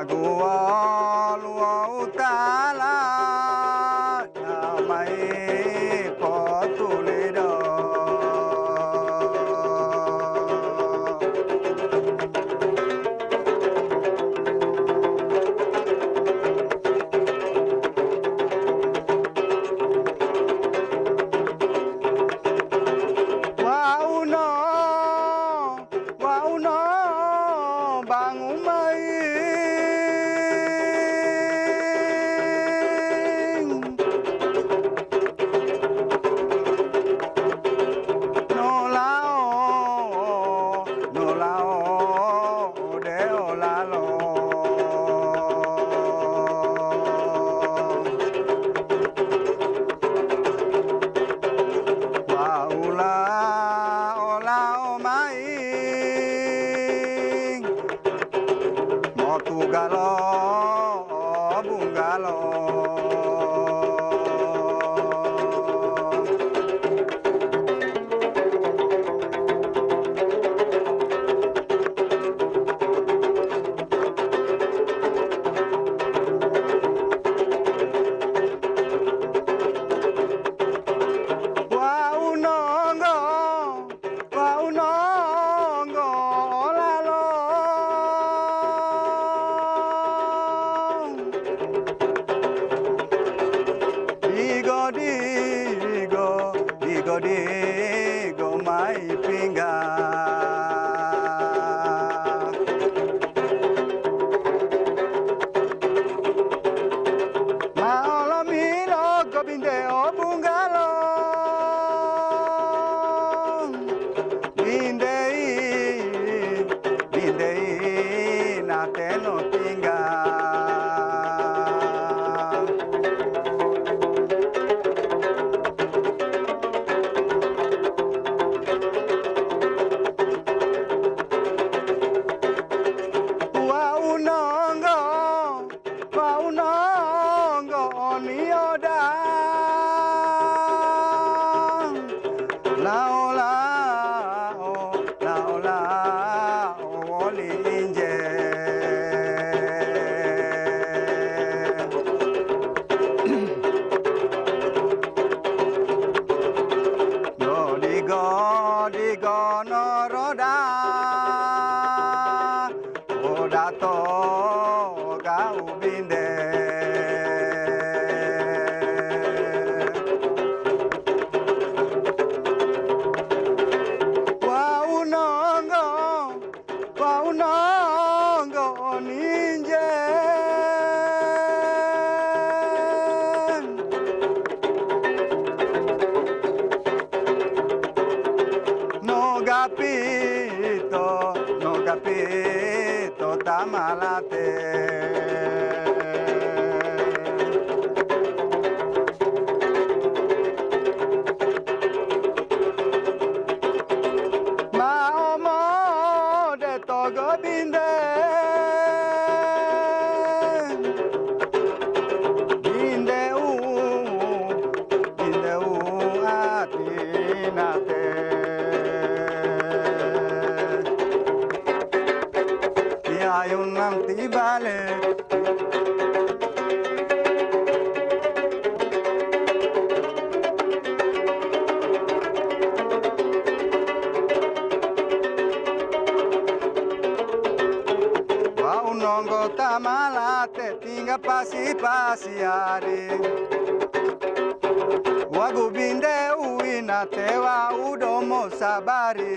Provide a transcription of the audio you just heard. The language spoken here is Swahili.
Agua lua utala Namai potulido Wauno bangun mai no lao deo la lo waula ola o mai Tugalo, bungalo. Digo mai pinga Maolo milo gobinde o bungalo Bindei na teno pinga Digo no roda Oda to ga ubinde Waunongo ninje No capito tamalate Maomo de togo binde atinate Hay un antibale Waunongo tamalate tinga pasiare Wagubinde uina tewa udomo sabari